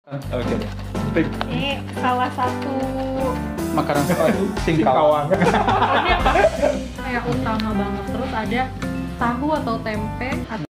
Oke deh. Pink. Ini salah satu Makanan itu singkawang. pokoknya kayak utama banget. Terus ada tahu atau tempe atau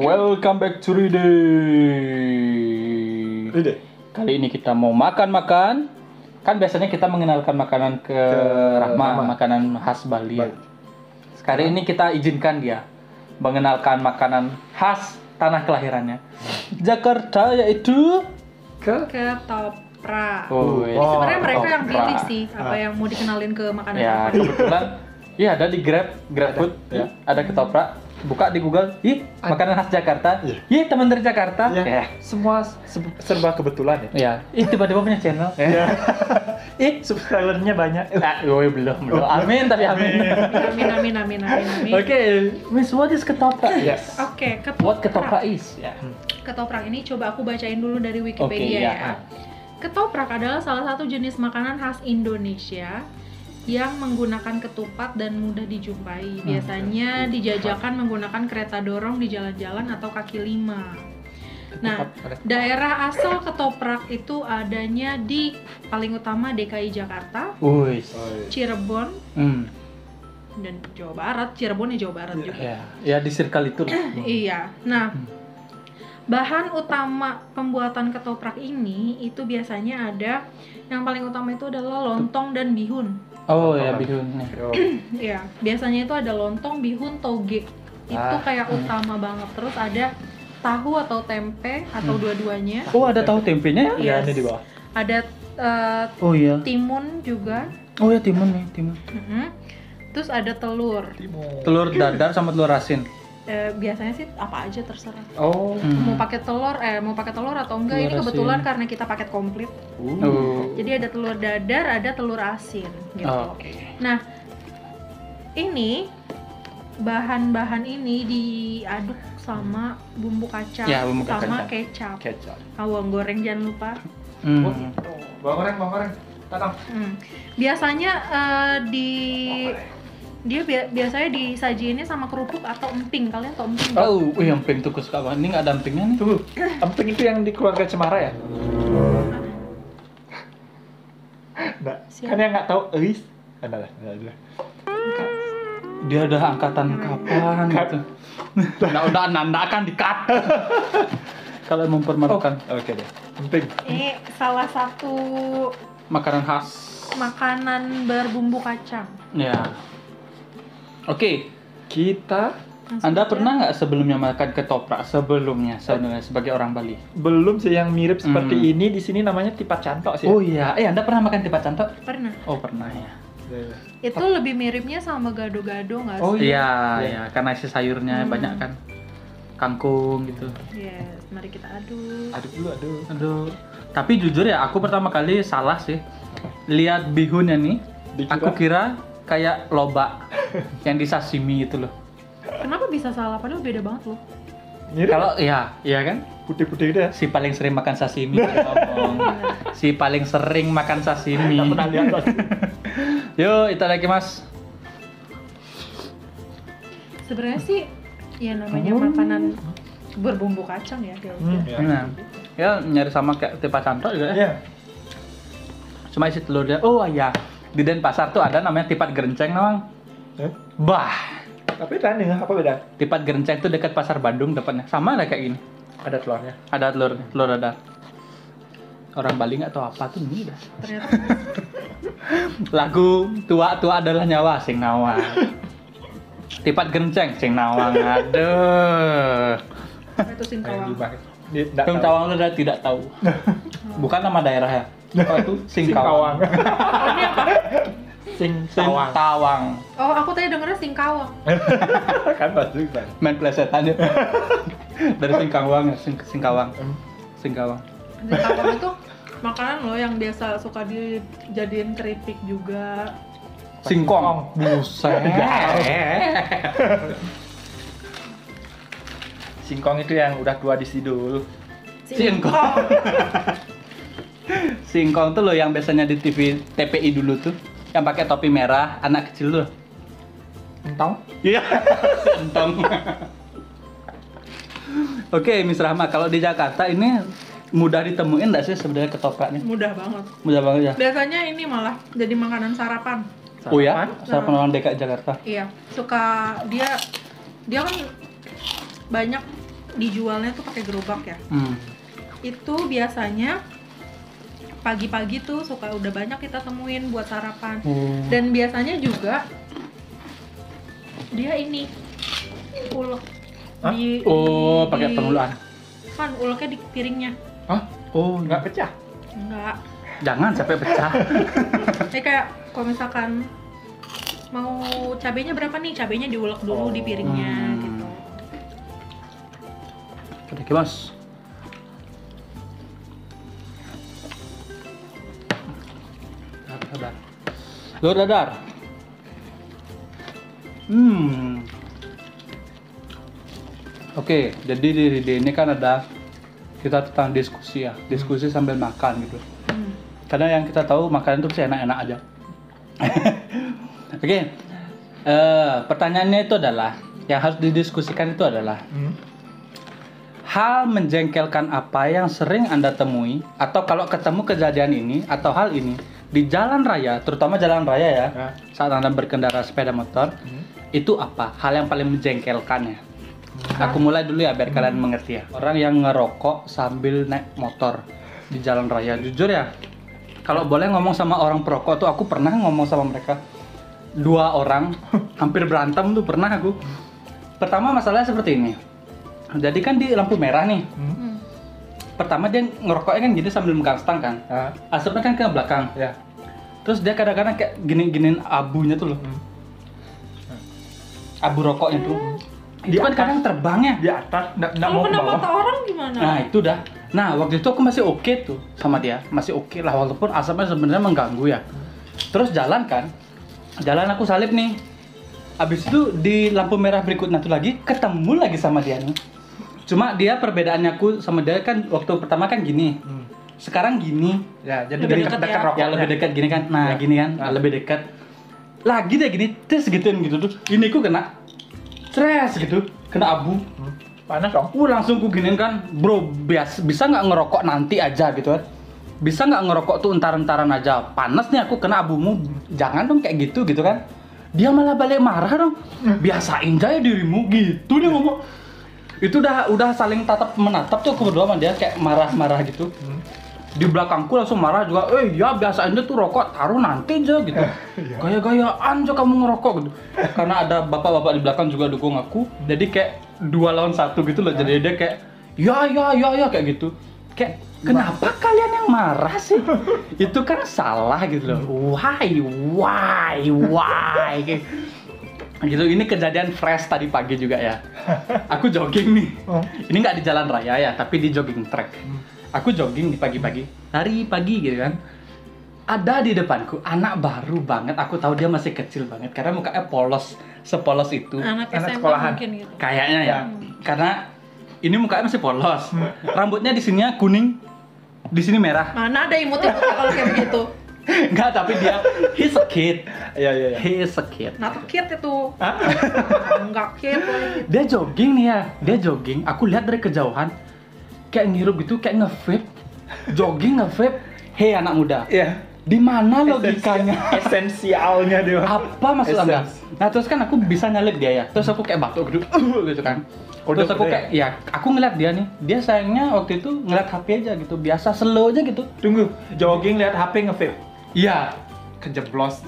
Welcome back to Ride. Ride. Kali ini kita mau makan-makan. Kan biasanya kita mengenalkan makanan ke Rahma, makanan khas Bali. Ya. Sekali ini kita izinkan dia mengenalkan makanan khas tanah kelahirannya, Jakarta, yaitu ketoprak. Oh, Ini sebenarnya mereka yang ketoprak. pilih sih apa yang mau dikenalin ke makanan Ya, apa. kebetulan iya ada di GrabFood, ya. ada ketoprak. Buka di Google, makanan khas Jakarta. Iya. Teman dari Jakarta. Ya. Ya. Semua serba kebetulan ya. Ya. Tiba-tiba punya channel. Ya. Subscribernya banyak. Belum. Amin, tapi amin. Amin. Oke, Miss, what is ketoprak? Yes. Oke, What ketoprak is? Ya. Ketoprak ini coba aku bacain dulu dari Oke, Wikipedia ya. ya. Ketoprak adalah salah satu jenis makanan khas Indonesia yang menggunakan ketupat dan mudah dijumpai. Biasanya dijajakan menggunakan kereta dorong di jalan-jalan atau kaki lima. Nah, daerah asal ketoprak itu adanya di paling utama DKI Jakarta, Wih. Cirebon, Hmm. dan Jawa Barat. Cirebon ya Jawa Barat juga. Ya di circle itu. Iya. Nah, bahan utama pembuatan ketoprak ini itu biasanya ada yang paling utama itu adalah lontong dan bihun. Oh ya, bihun nih. Iya, biasanya itu ada lontong, bihun, toge. Itu kayak utama banget. Terus ada tahu atau tempe atau dua-duanya. Oh, ada tahu tempenya ya? Ya, Yes. ini di bawah. Ada Oh iya. timun juga. Oh ya, timun nih, timun. Mhm. Terus ada telur. Telur dadar sama telur asin. Biasanya sih apa aja terserah. Oh. Mau pakai telur atau enggak. Telur Ini kebetulan asin. karena kita paket komplit. Oh. Jadi ada telur dadar, ada telur asin gitu. Oke. Nah, ini bahan-bahan ini diaduk sama bumbu kacang, Ya, bumbu sama kacang. kecap. Kecap. Bawang goreng jangan lupa. Hmm. Bawang goreng. Tatang. Biasanya biasanya disajiinnya sama kerupuk atau emping. Kalian tau emping? nggak? Oh, emping tuh suka banget. Ini nggak ada empingnya nih. Tunggu. Emping itu yang di keluarga Cemara ya? Nggak. Siapa? Kan yang nggak tahu Elis. Adalah. Dia udah angkatan kapan gitu. Udah nanda akan di-cut. Kalau mempermalukan Oke deh. Emping. Ini salah satu makanan khas. makanan berbumbu kacang. Ya. Oke, Kita Langsung Anda aja. pernah nggak sebelumnya makan ketoprak sebelumnya sebenarnya sebagai orang Bali? belum sih yang mirip seperti ini. Di sini namanya tipat cantok sih. Oh iya, Anda pernah makan tipat cantok? Pernah. Oh pernah ya. Itu lebih miripnya sama gado-gado nggak sih? Oh, Iya, Iya. iya, karena isi sayurnya banyak kan, kangkung gitu. Yes, mari kita aduk. Aduk dulu, aduh. Aduh, tapi jujur ya, aku pertama kali salah sih. Lihat bihunnya nih, Dikira? aku kira kayak lobak yang di sashimi itu loh. Kenapa bisa salah? Padahal beda banget loh. Mirip. Kalau iya kan, Putih-putih gitu ya. si paling sering makan sashimi dia ngomong. Si paling sering makan sashimi. Nggak pernah lihat lagi. Yuk, itadaki mas. Sebenarnya sih ya namanya makanan berbumbu kacang ya. Ya. Nah, ya nyari sama kayak tipat cantok juga ya. Iya. Cuma isi telur dia. Oh iya, di Denpasar tuh ada namanya tipat gerenceng namang. Bah, Tapi beda nih, apa beda? tipat gerenceng tuh dekat pasar Bandung depannya. Sama ada kayak gini. Ada telurnya. Ada telur dadar. Orang Bali nggak tahu apa tuh ini dah. Ternyata Lagu tua-tua adalah nyawa sing nawang. Tipat gerenceng sing nawang. Aduh. itu singkawang. Sing Tawang itu tidak tahu. Bukan nama daerah ya. Oh itu Singkawang. Oh, ini apa? Sing Sing Tawang. Oh, aku tadi dengernya singkawang. Kan bagus kan. Main plesetan ya. Dari Singkawang ya, Singkawang. Singkawang. Singkawang itu makanan loh yang biasa suka dijadiin keripik juga. Singkong. Buset. Singkong itu yang udah tua di sidul. Singkong. Singkong tuh loh yang biasanya di TV TPI dulu tuh, yang pakai topi merah, anak kecil tuh. Entong. Iya. Entong. Oke, Miss Rahma, kalau di Jakarta ini mudah ditemuin nggak sih sebenarnya ketoprak nih? Mudah banget. Mudah banget ya. Biasanya ini malah jadi makanan sarapan. Oh ya, sarapan orang DKI Jakarta. Iya, suka dia kan banyak dijualnya tuh pakai gerobak ya. Itu biasanya pagi-pagi tuh suka udah banyak kita temuin buat sarapan. Dan biasanya juga dia ini ulek di pakai penguluan. Kan uleknya di piringnya. Hah? Oh, nggak pecah? Enggak. Jangan sampai pecah. Kayak kalau misalkan mau cabenya berapa nih? Cabenya diulek dulu di piringnya gitu. Oke, Mas. Sabar. Lur dadar. Oke, jadi di ini kan ada kita tentang diskusi ya, diskusi sambil makan gitu. Karena yang kita tahu makanan itu pasti enak-enak aja. Oke, pertanyaannya itu adalah yang harus didiskusikan itu adalah hal menjengkelkan apa yang sering Anda temui atau kalau ketemu kejadian ini atau hal ini di jalan raya, terutama jalan raya ya, saat Anda berkendara sepeda motor, itu apa? Hal yang paling menjengkelkan ya? Aku mulai dulu ya biar kalian mengerti ya. Orang yang ngerokok sambil naik motor di jalan raya, jujur ya, kalau boleh ngomong sama orang perokok tuh aku pernah ngomong sama mereka. 2 orang hampir berantem tuh pernah aku. Pertama masalahnya seperti ini. Jadi kan di lampu merah nih. Pertama dia ngerokoknya kan gini sambil megang stang kan. Asapnya kan ke belakang. Ya. Terus dia kadang-kadang kayak gini-giniin abunya tuh loh. Abu rokoknya tuh. Itu kan kadang terbangnya Di atas, nggak Kalau mau ke kena bawah. mata orang gimana? Nah itu dah. Nah waktu itu aku masih oke tuh sama dia, masih oke lah walaupun asapnya sebenarnya mengganggu ya. Terus jalan kan, jalan aku salip nih. Abis itu di lampu merah berikutnya tuh lagi ketemu lagi sama dia nih. Cuma dia perbedaannya aku sama dia kan waktu pertama kan gini, sekarang gini. Ya, jadi Lebih dekat dekat ya. rokoknya. Ya lebih dekat gini kan, nah Ya. gini kan, lebih dekat. Lagi deh gini, tes gituin gitu tuh. Ini ku kena stres gitu, kena abu. Panas dong. Langsung ku giniin kan, bro, bisa nggak ngerokok nanti aja gitu kan? Bisa nggak ngerokok tuh entar-entaran aja? Panas nih aku kena abumu, jangan dong kayak gitu kan? Dia malah balik marah dong. Biasain aja dirimu gitu dia ngomong. Itu udah saling tatap menatap tuh aku berdua sama dia kayak marah-marah gitu. Di belakangku langsung marah juga, ya biasain aja tuh rokok taruh nanti aja gitu. Gaya-gayaan aja kamu ngerokok gitu. Karena ada bapak-bapak di belakang juga dukung aku, jadi kayak 2 lawan 1 gitu loh. Jadi dia kayak ya kayak gitu. Kayak kenapa kalian yang marah sih? Itu kan salah gitu loh. Why kayak gitu. Ini kejadian fresh tadi pagi juga ya. Aku jogging nih. Ini nggak di jalan raya ya, tapi di jogging track. Aku jogging di pagi-pagi, hari pagi gitu kan. Ada di depanku anak baru banget. Aku tahu dia masih kecil banget karena mukanya polos, sepolos itu. Anak Anak SMP sekolahan. mungkin gitu. Kayaknya ya. Karena ini mukanya masih polos. Rambutnya di sininya kuning, di sini merah. Mana ada imut-imutnya kalau kayak begitu? Enggak, tapi dia he's a kid. Iya. He's a kid. Not a kid itu. Enggak kid lagi. Dia jogging nih ya. Dia jogging. Aku lihat dari kejauhan kayak ngirup gitu, kayak nge-vape. Jogging nge-vape. Hei anak muda. Iya. Di mana logikanya? Esensialnya dia. Apa maksud Anda? Essence. Nah terus kan aku bisa nyalip dia ya. Terus aku kayak batuk gitu, gitu kan. Terus aku kayak, ya aku ngeliat dia nih. Dia sayangnya waktu itu ngeliat HP aja gitu. Biasa slow aja gitu. Tunggu, jogging lihat HP nge-vape. Iya. Kejeblos.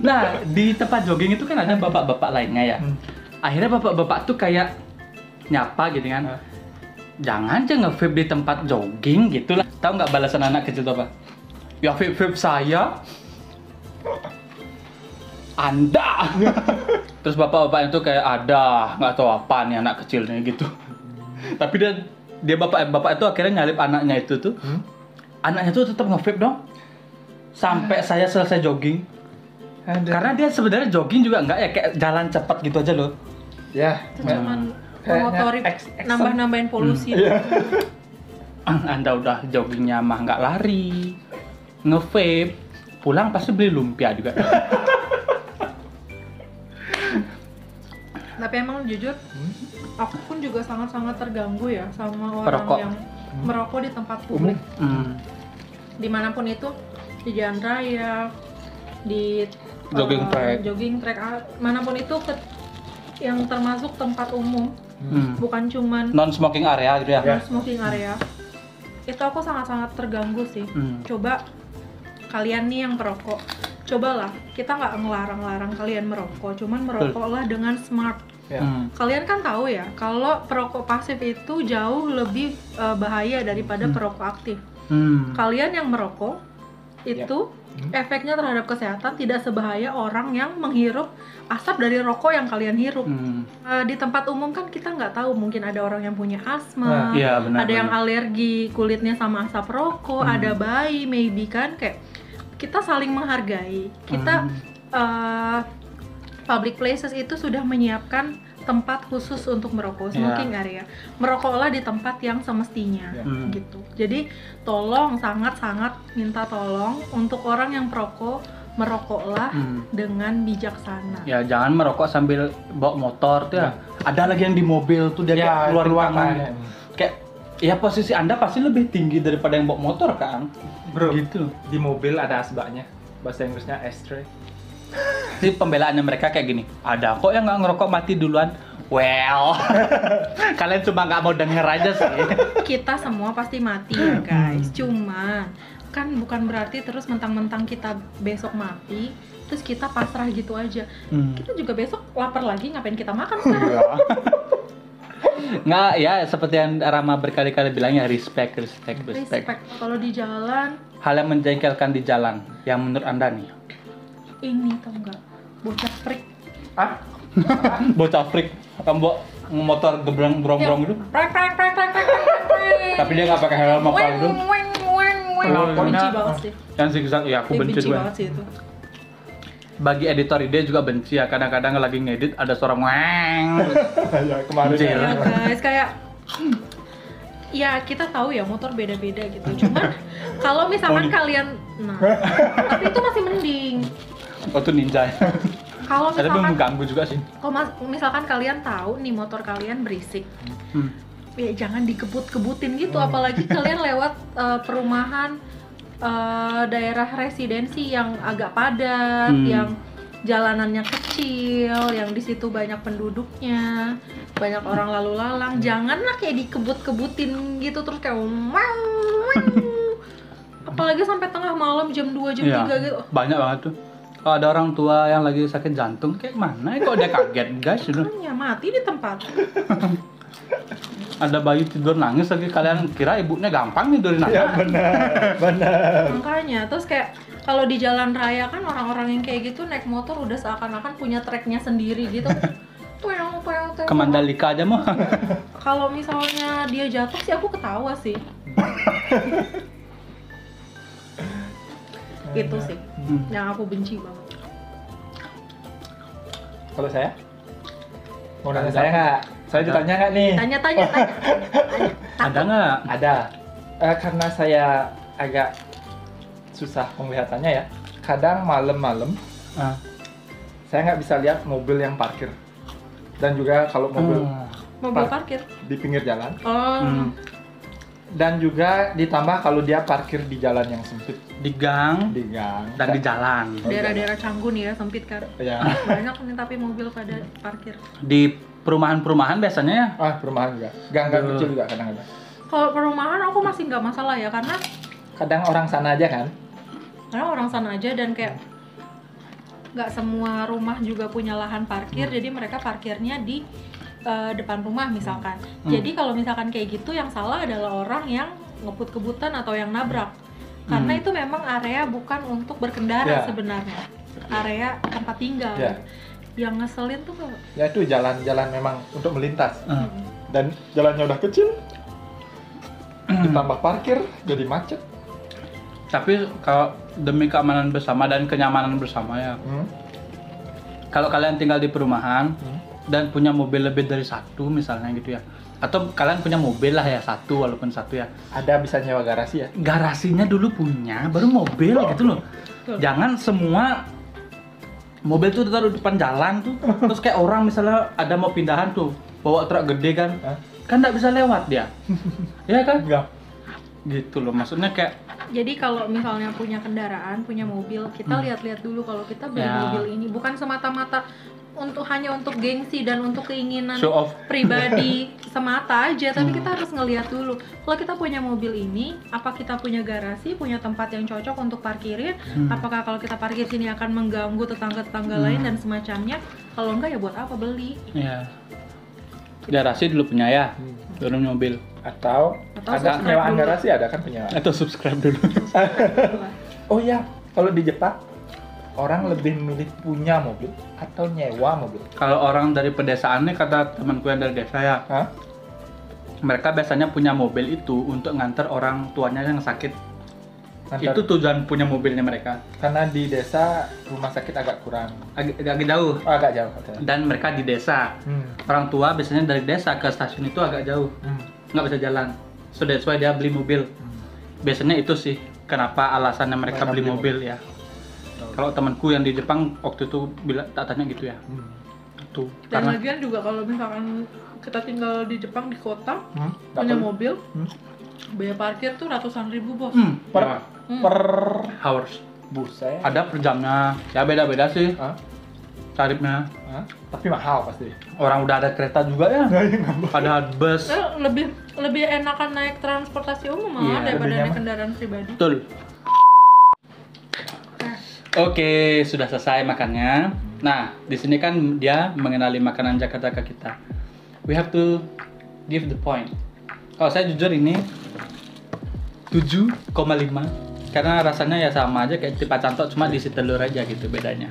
Nah di tempat jogging itu kan ada bapak-bapak lainnya ya. Akhirnya bapak-bapak tuh kayak nyapa gitu kan. Jangan aja nge-vape di tempat jogging gitu lah. Tahu nggak balasan anak kecil tuh apa? Ya vape saya. Anda. Terus bapak-bapak itu kayak ada nggak tahu apa nih anak kecilnya gitu. Tapi dia bapak itu akhirnya nyalip anaknya itu tuh. Anaknya tuh tetap nge-vape dong. Sampai saya selesai jogging. Karena dia sebenarnya jogging juga nggak ya kayak jalan cepat gitu aja loh. Ya. Itu cuman Kayaknya mengotori action. nambah-nambahin polusi. Anda udah joggingnya mah nggak lari, nge-vape, pulang pasti beli lumpia juga. Tapi emang jujur, aku pun juga sangat-sangat terganggu ya sama orang Perokok. yang merokok di tempat publik. Dimanapun itu, di jalan raya, di Jogging track. manapun itu yang termasuk tempat umum, bukan cuman Non smoking area gitu ya. smoking area. Itu aku sangat-sangat terganggu sih. Coba kalian nih yang perokok, cobalah, kita nggak ngelarang-larang kalian merokok, cuman merokoklah dengan smart. Kalian kan tahu ya, kalau perokok pasif itu jauh lebih bahaya daripada perokok aktif. Kalian yang merokok itu efeknya terhadap kesehatan tidak sebahaya orang yang menghirup asap dari rokok yang kalian hirup. Di tempat umum kan kita nggak tahu, mungkin ada orang yang punya asma, ada yang alergi kulitnya sama asap rokok, ada bayi maybe kan, kayak kita saling menghargai. Kita public places itu sudah menyiapkan tempat khusus untuk merokok, smoking area. Merokoklah di tempat yang semestinya, gitu. Jadi tolong, sangat-sangat minta tolong untuk orang yang perokok, merokoklah dengan bijaksana. Ya jangan merokok sambil bawa motor tuh ya. Ada lagi yang di mobil tuh dia kayak keluar tangan. Kayak ya posisi Anda pasti lebih tinggi daripada yang bawa motor kan? Bro, Gitu. di mobil ada asbaknya. Bahasa Inggrisnya ashtray. Jadi pembelaannya mereka kayak gini. Ada kok yang nggak ngerokok mati duluan. Well, kalian cuma nggak mau denger aja sih. Kita semua pasti mati ya guys. Cuman kan bukan berarti terus mentang-mentang kita besok mati, terus kita pasrah gitu aja. Kita juga besok lapar lagi, ngapain kita makan sekarang? Nggak, ya seperti yang Rama berkali-kali bilang ya, respect. Kalau di jalan, Hal yang menjengkelkan di jalan, yang menurut Anda nih? ini tau nggak, bocah freak. Bocah freak, motor gebrong-gebrong gitu. Preng. Tapi dia nggak pakai helm apa gitu. Benci banget sih. Yang zigzag, ya aku benci juga. banget sih itu. Bagi editor ide juga benci ya, kadang-kadang lagi ngedit ada suara weng. Ya kemarin Anjir. Ya guys, kayak ya kita tahu ya motor beda-beda gitu. Cuman kalau misalkan kalian, tapi itu masih mending. Oh tuh ninja. Kalau Tapi misalkan mengganggu juga sih. kalau misalkan kalian tahu nih motor kalian berisik, ya jangan dikebut-kebutin gitu. Apalagi kalian lewat perumahan, daerah residensi yang agak padat, yang jalanannya kecil, yang di situ banyak penduduknya, banyak orang lalu lalang. Janganlah kayak dikebut-kebutin gitu terus kayak apalagi sampai tengah malam jam 2 jam 3 gitu. Banyak banget tuh. Kalau ada orang tua yang lagi sakit jantung, kayak mana ya kok dia kaget guys gitu. Makanya mati di tempat. Ada bayi tidur nangis lagi, kalian kira ibunya gampang tidurin anak. Ya benar. Makanya terus kayak kalau di jalan raya kan orang-orang yang kayak gitu naik motor udah seakan-akan punya treknya sendiri gitu. Tueng. Ke Mandalika aja mah. Kalau misalnya dia jatuh sih aku ketawa sih. Itu sih yang aku benci banget. Kalau saya? Mau nanya saya nggak? Saya ditanya nggak nih? Tanya. Ada nggak? Ada. Karena saya agak susah penglihatannya ya. Kadang malam-malam saya nggak bisa lihat mobil yang parkir. Dan juga kalau mobil parkir di pinggir jalan. Dan juga ditambah kalau dia parkir di jalan yang sempit. Di gang dan di jalan. Daerah-daerah Canggu nih ya, sempit kan. Ya. Banyak nih tapi mobil pada parkir. Di perumahan-perumahan biasanya ya. Perumahan juga. Gang-gang kecil juga kadang-kadang. Kalau perumahan aku masih nggak masalah ya, karena Kadang orang sana aja kan. orang sana aja dan kayak nggak semua rumah juga punya lahan parkir, jadi mereka parkirnya di depan rumah misalkan. Jadi kalau misalkan kayak gitu yang salah adalah orang yang ngebut-kebutan atau yang nabrak. Karena itu memang area bukan untuk berkendara sebenarnya. Area tempat tinggal. Yang ngeselin tuh Ya itu jalan-jalan memang untuk melintas. Dan jalannya udah kecil. Ditambah parkir jadi macet. Tapi kalau demi keamanan bersama dan kenyamanan bersama ya. Kalau kalian tinggal di perumahan dan punya mobil lebih dari satu misalnya gitu ya, Atau kalian punya mobil lah ya, satu walaupun satu ya. Ada bisa nyewa garasi ya? Garasinya dulu punya, baru mobil gitu loh. Betul. Jangan semua mobil tuh taruh di depan jalan tuh. Terus kayak orang misalnya ada mau pindahan tuh, bawa truk gede kan. Hah? Kan nggak bisa lewat dia. Iya kan? Enggak. Gitu loh, maksudnya kayak Jadi kalau misalnya punya kendaraan, punya mobil, kita lihat-lihat dulu kalau kita beli Ya. mobil ini bukan semata-mata hanya untuk gengsi dan untuk keinginan show off. pribadi semata aja, tapi kita harus ngelihat dulu kalau kita punya mobil ini, apa kita punya garasi, punya tempat yang cocok untuk parkirin, apakah kalau kita parkir sini akan mengganggu tetangga-tetangga lain dan semacamnya. Kalau enggak ya buat apa beli? Iya. Garasi dulu punya ya, baru mobil. Atau ada subscribe penyewaan dulu. garasi, ada kan penyewaan. Atau subscribe dulu. Oh ya, kalau di Jepang orang lebih memilih punya mobil atau nyewa mobil. Kalau orang dari pedesaan nih, kata temanku yang dari desa ya, Hah? mereka biasanya punya mobil itu untuk nganter orang tuanya yang sakit. Ngantar- Itu tujuan punya mobilnya mereka. Karena di desa rumah sakit agak kurang. Agak jauh. Oh, agak jauh katanya. Dan mereka di desa. Orang tua biasanya dari desa ke stasiun itu agak jauh, nggak bisa jalan. So that's why dia beli mobil. Biasanya itu sih kenapa alasannya mereka Mereka beli beli mobil ya. Kalau temanku yang di Jepang waktu itu tak tanya gitu ya. Tuh. Dan Karena lagian juga kalau misalkan kita tinggal di Jepang di kota, Nggak punya perlu. mobil, biaya parkir tuh ratusan ribu bos. Per, ya, per hours. buset. Ada per jamnya. Ya beda-beda sih Hah? tarifnya. Hah? Tapi mahal pasti. Orang udah ada kereta juga ya. Ada bus. Lebih enakan naik transportasi umum malah Iya, daripada lebih naik nyaman. kendaraan pribadi. Betul. Oke, sudah selesai makannya. Nah, di sini kan dia mengenali makanan Jakarta ke kita. We have to give the point. Kalau saya jujur ini 7,5 karena rasanya ya sama aja kayak tipa cantok, cuma diisi telur aja gitu bedanya.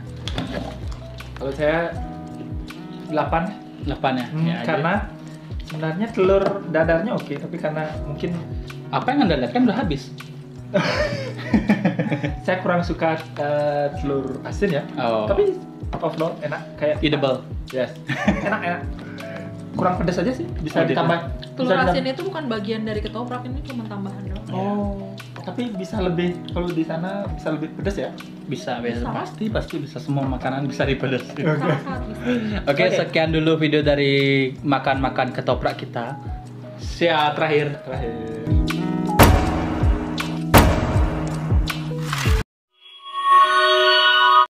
Kalau saya 8. 8 ya. Ya, Karena sebenarnya telur dadarnya oke, tapi karena mungkin apa yang Anda lihat kan udah habis. saya kurang suka telur asin ya. Oh. Tapi overall enak kayak Edible. yes. Enak. Kurang pedas aja sih, bisa Oh, ditambah. Telur bisa asin itu bukan bagian dari ketoprak, ini cuma tambahan doang. Oh, tapi bisa lebih, kalau di sana bisa lebih pedas ya? Bisa. Bisa. Pasti bisa, semua makanan bisa dipedas. Sangat-sangat bisa. Oke, Oke. sekian dulu video dari makan-makan ketoprak kita. Terakhir. Terakhir.